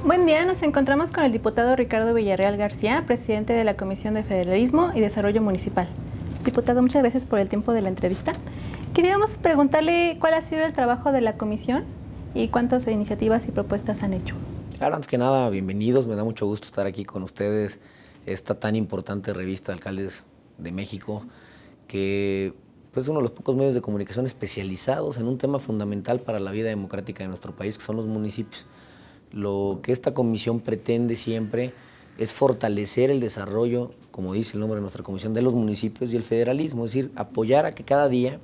Buen día, nos encontramos con el diputado Ricardo Villarreal García, presidente de la Comisión de Federalismo y Desarrollo Municipal. Diputado, muchas gracias por el tiempo de la entrevista. Queríamos preguntarle cuál ha sido el trabajo de la comisión y cuántas iniciativas y propuestas han hecho. Claro, antes que nada, bienvenidos, me da mucho gusto estar aquí con ustedes, esta tan importante revista de Alcaldes de México, que pues, es uno de los pocos medios de comunicación especializados en un tema fundamental para la vida democrática de nuestro país, que son los municipios. Lo que esta comisión pretende siempre es fortalecer el desarrollo, como dice el nombre de nuestra comisión, de los municipios y el federalismo, es decir, apoyar a que cada día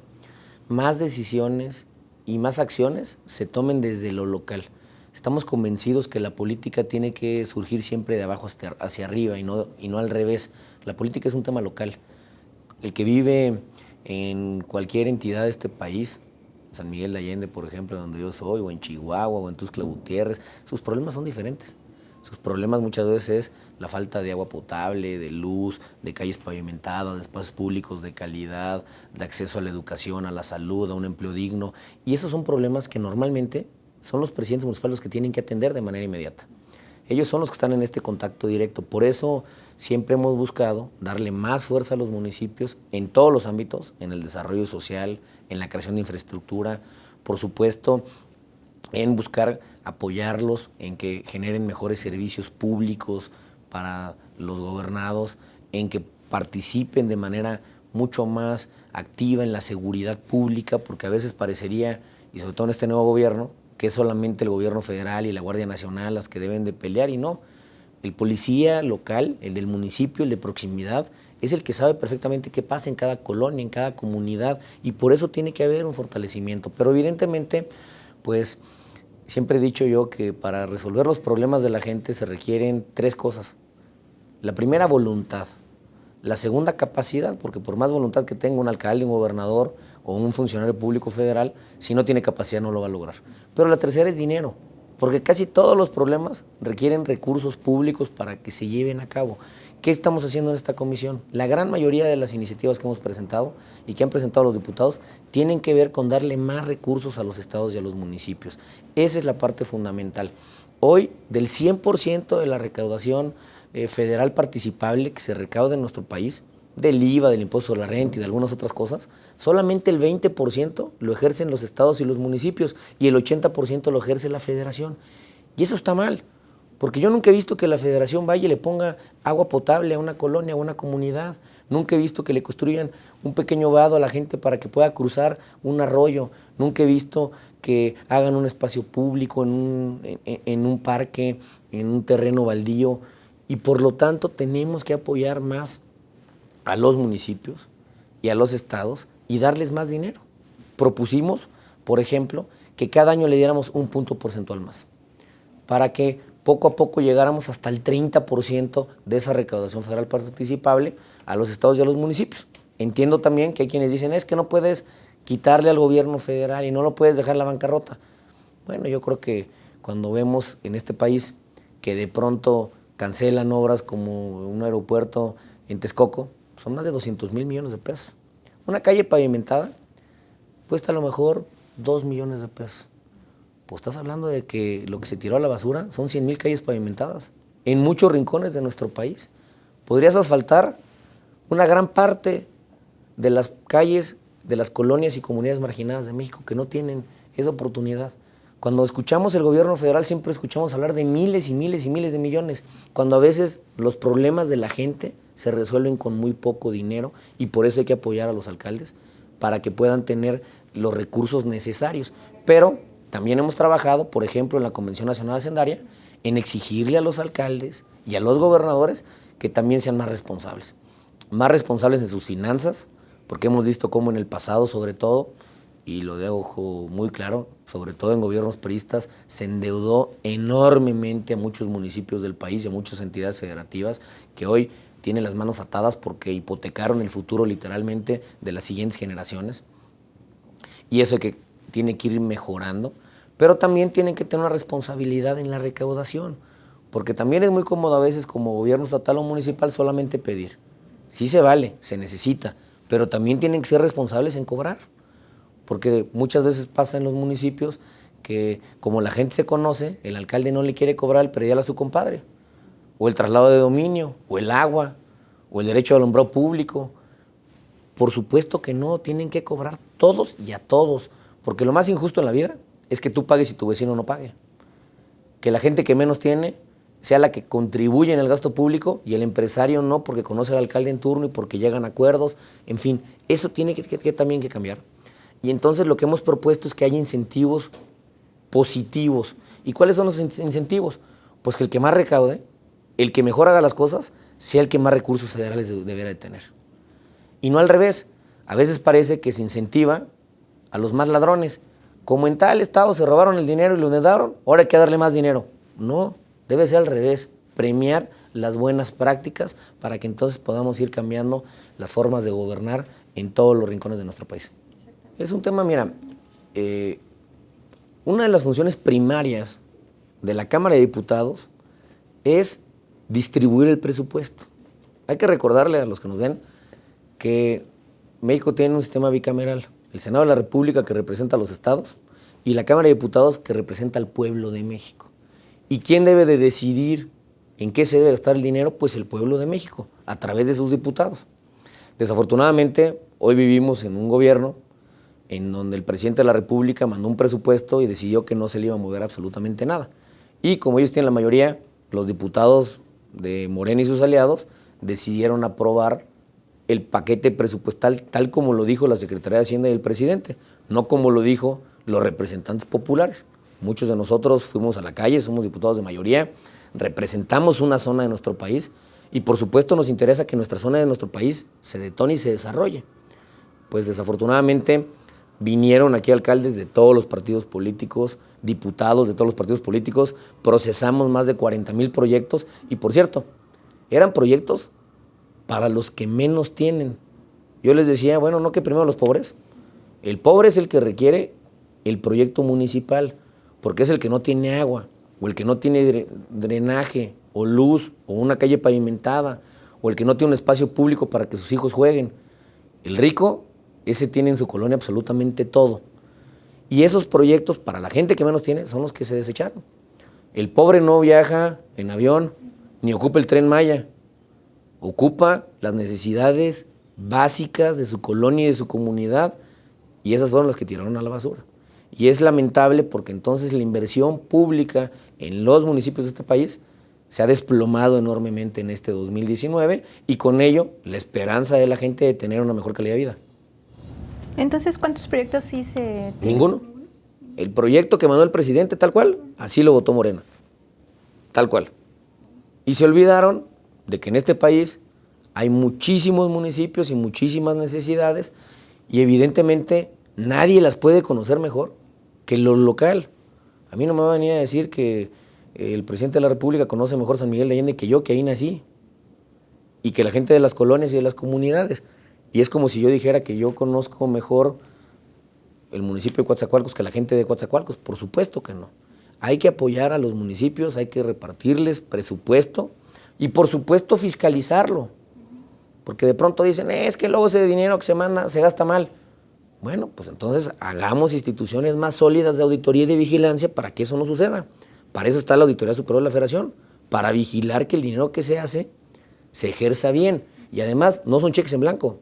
más decisiones y más acciones se tomen desde lo local. Estamos convencidos que la política tiene que surgir siempre de abajo hacia arriba y no al revés. La política es un tema local. El que vive en cualquier entidad de este país, San Miguel de Allende, por ejemplo, donde yo soy, o en Chihuahua, o en Tuxtla Gutiérrez, sus problemas son diferentes. Sus problemas muchas veces es la falta de agua potable, de luz, de calles pavimentadas, de espacios públicos de calidad, de acceso a la educación, a la salud, a un empleo digno. Y esos son problemas que normalmente son los presidentes municipales los que tienen que atender de manera inmediata. Ellos son los que están en este contacto directo. Por eso siempre hemos buscado darle más fuerza a los municipios en todos los ámbitos, en el desarrollo social, en la creación de infraestructura, por supuesto, en buscar apoyarlos, en que generen mejores servicios públicos para los gobernados, en que participen de manera mucho más activa en la seguridad pública, porque a veces parecería, y sobre todo en este nuevo gobierno, que es solamente el gobierno federal y la Guardia Nacional las que deben de pelear, y no. El policía local, el del municipio, el de proximidad, es el que sabe perfectamente qué pasa en cada colonia, en cada comunidad, y por eso tiene que haber un fortalecimiento. Pero evidentemente, pues siempre he dicho yo que para resolver los problemas de la gente se requieren tres cosas. La primera, voluntad. La segunda, capacidad, porque por más voluntad que tenga un alcalde, un gobernador o un funcionario público federal, si no tiene capacidad no lo va a lograr. Pero la tercera es dinero, porque casi todos los problemas requieren recursos públicos para que se lleven a cabo. ¿Qué estamos haciendo en esta comisión? La gran mayoría de las iniciativas que hemos presentado y que han presentado los diputados tienen que ver con darle más recursos a los estados y a los municipios. Esa es la parte fundamental. Hoy, del 100% de la recaudación federal participable que se recauda en nuestro país, del IVA, del impuesto sobre la renta y de algunas otras cosas, solamente el 20% lo ejercen los estados y los municipios y el 80% lo ejerce la federación. Y eso está mal, porque yo nunca he visto que la federación vaya y le ponga agua potable a una colonia, a una comunidad. Nunca he visto que le construyan un pequeño vado a la gente para que pueda cruzar un arroyo. Nunca he visto que hagan un espacio público en un parque, en un terreno baldío. Y por lo tanto tenemos que apoyar más a los municipios y a los estados y darles más dinero. Propusimos, por ejemplo, que cada año le diéramos un punto porcentual más, para que poco a poco llegáramos hasta el 30% de esa recaudación federal participable a los estados y a los municipios. Entiendo también que hay quienes dicen, es que no puedes quitarle al gobierno federal y no lo puedes dejar en la bancarrota. Bueno, yo creo que cuando vemos en este país que de pronto cancelan obras como un aeropuerto en Texcoco, son más de 200,000 millones de pesos. Una calle pavimentada cuesta a lo mejor 2 millones de pesos. Pues estás hablando de que lo que se tiró a la basura son 100,000 calles pavimentadas en muchos rincones de nuestro país. Podrías asfaltar una gran parte de las calles de las colonias y comunidades marginadas de México que no tienen esa oportunidad. Cuando escuchamos el gobierno federal siempre escuchamos hablar de miles y miles y miles de millones, cuando a veces los problemas de la gente se resuelven con muy poco dinero y por eso hay que apoyar a los alcaldes para que puedan tener los recursos necesarios. Pero también hemos trabajado, por ejemplo, en la Convención Nacional Hacendaria, en exigirle a los alcaldes y a los gobernadores que también sean más responsables en sus finanzas, porque hemos visto cómo en el pasado, sobre todo, y lo dejo muy claro, sobre todo en gobiernos priistas, se endeudó enormemente a muchos municipios del país y a muchas entidades federativas que hoy tienen las manos atadas porque hipotecaron el futuro literalmente de las siguientes generaciones. y eso tiene que ir mejorando, pero también tienen que tener una responsabilidad en la recaudación, porque también es muy cómodo a veces como gobierno estatal o municipal solamente pedir. Sí se vale, se necesita, pero también tienen que ser responsables en cobrar, porque muchas veces pasa en los municipios que como la gente se conoce, el alcalde no le quiere cobrar el predial a su compadre, o el traslado de dominio, o el agua, o el derecho al alumbrado público. Por supuesto que no, tienen que cobrar todos y a todos, porque lo más injusto en la vida es que tú pagues y tu vecino no pague. Que la gente que menos tiene sea la que contribuye en el gasto público y el empresario no, porque conoce al alcalde en turno y porque llegan a acuerdos. En fin, eso tiene también que cambiar. Y entonces lo que hemos propuesto es que haya incentivos positivos. ¿Y cuáles son los incentivos? Pues que el que más recaude, el que mejor haga las cosas, sea el que más recursos federales deberá de tener. Y no al revés. A veces parece que se incentiva a los más ladrones. Como en tal estado se robaron el dinero y lo daron, ahora hay que darle más dinero. No, debe ser al revés. Premiar las buenas prácticas para que entonces podamos ir cambiando las formas de gobernar en todos los rincones de nuestro país. Es un tema, mira, una de las funciones primarias de la Cámara de Diputados es distribuir el presupuesto. Hay que recordarle a los que nos ven que México tiene un sistema bicameral, el Senado de la República que representa a los estados y la Cámara de Diputados que representa al pueblo de México. ¿Y quién debe de decidir en qué se debe gastar el dinero? Pues el pueblo de México, a través de sus diputados. Desafortunadamente, hoy vivimos en un gobierno en donde el presidente de la República mandó un presupuesto y decidió que no se le iba a mover absolutamente nada. Y como ellos tienen la mayoría, los diputados de Morena y sus aliados decidieron aprobar el paquete presupuestal tal como lo dijo la Secretaría de Hacienda y el presidente, no como lo dijo los representantes populares. Muchos de nosotros fuimos a la calle, somos diputados de mayoría, representamos una zona de nuestro país y por supuesto nos interesa que nuestra zona de nuestro país se detone y se desarrolle. Pues desafortunadamente vinieron aquí alcaldes de todos los partidos políticos, diputados de todos los partidos políticos, procesamos más de 40,000 proyectos y por cierto, eran proyectos para los que menos tienen. Yo les decía, bueno, no que primero los pobres. El pobre es el que requiere el proyecto municipal, porque es el que no tiene agua, o el que no tiene drenaje, o luz, o una calle pavimentada, o el que no tiene un espacio público para que sus hijos jueguen. El rico, ese tiene en su colonia absolutamente todo. Y esos proyectos, para la gente que menos tiene, son los que se desecharon. El pobre no viaja en avión, ni ocupa el Tren Maya. Ocupa las necesidades básicas de su colonia y de su comunidad, y esas fueron las que tiraron a la basura. Y es lamentable porque entonces la inversión pública en los municipios de este país se ha desplomado enormemente en este 2019 y con ello la esperanza de la gente de tener una mejor calidad de vida. Entonces, ¿cuántos proyectos sí se...? Ninguno. El proyecto que mandó el presidente tal cual, así lo votó Morena. Tal cual. Y se olvidaron de que en este país hay muchísimos municipios y muchísimas necesidades y evidentemente nadie las puede conocer mejor que lo local. A mí no me va a venir a decir que el presidente de la República conoce mejor San Miguel de Allende que yo, que ahí nací, y que la gente de las colonias y de las comunidades. Y es como si yo dijera que yo conozco mejor el municipio de Coatzacoalcos que la gente de Coatzacoalcos. Por supuesto que no. Hay que apoyar a los municipios, hay que repartirles presupuesto y por supuesto fiscalizarlo. Porque de pronto dicen, es que luego ese dinero que se manda se gasta mal. Bueno, pues entonces hagamos instituciones más sólidas de auditoría y de vigilancia para que eso no suceda. Para eso está la Auditoría Superior de la Federación, para vigilar que el dinero que se hace se ejerza bien. Y además, no son cheques en blanco.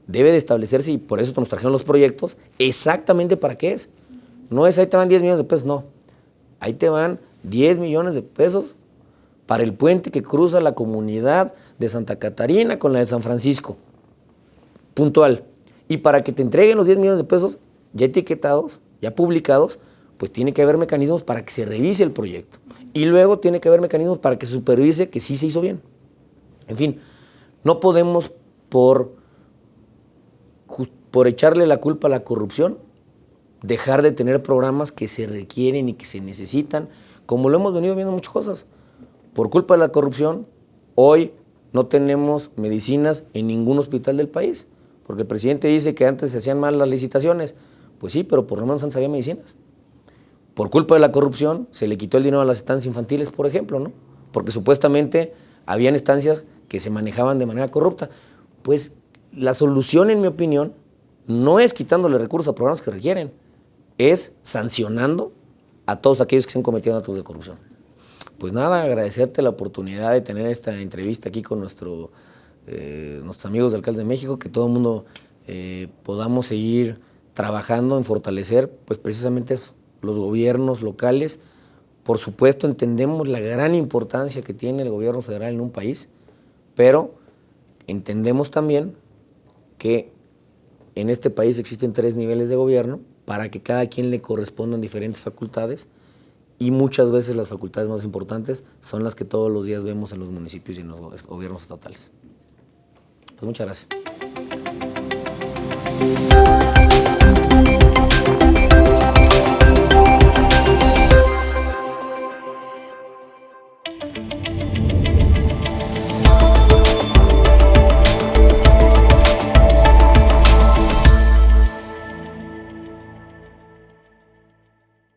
Debe de establecerse, y por eso nos trajeron los proyectos, exactamente para qué es. No es ahí te van 10 millones de pesos, no. Ahí te van 10 millones de pesos para el puente que cruza la comunidad de Santa Catarina con la de San Francisco. Puntual. Y para que te entreguen los 10 millones de pesos ya etiquetados, ya publicados, pues tiene que haber mecanismos para que se revise el proyecto. Y luego tiene que haber mecanismos para que se supervise que sí se hizo bien. En fin, no podemos por echarle la culpa a la corrupción, dejar de tener programas que se requieren y que se necesitan, como lo hemos venido viendo muchas cosas. Por culpa de la corrupción, hoy no tenemos medicinas en ningún hospital del país, porque el presidente dice que antes se hacían mal las licitaciones. Pues sí, pero por lo menos antes había medicinas. Por culpa de la corrupción se le quitó el dinero a las estancias infantiles, por ejemplo, ¿no? Porque supuestamente habían estancias que se manejaban de manera corrupta. Pues la solución, en mi opinión, no es quitándole recursos a programas que requieren, es sancionando a todos aquellos que se han cometido actos de corrupción. Pues nada, agradecerte la oportunidad de tener esta entrevista aquí con nuestros amigos de Alcaldes de México, que todo el mundo podamos seguir trabajando en fortalecer, pues precisamente eso, los gobiernos locales. Por supuesto, entendemos la gran importancia que tiene el gobierno federal en un país, pero entendemos también que en este país existen 3 niveles de gobierno para que cada quien le correspondan diferentes facultades, y muchas veces las facultades más importantes son las que todos los días vemos en los municipios y en los gobiernos estatales. Pues muchas gracias.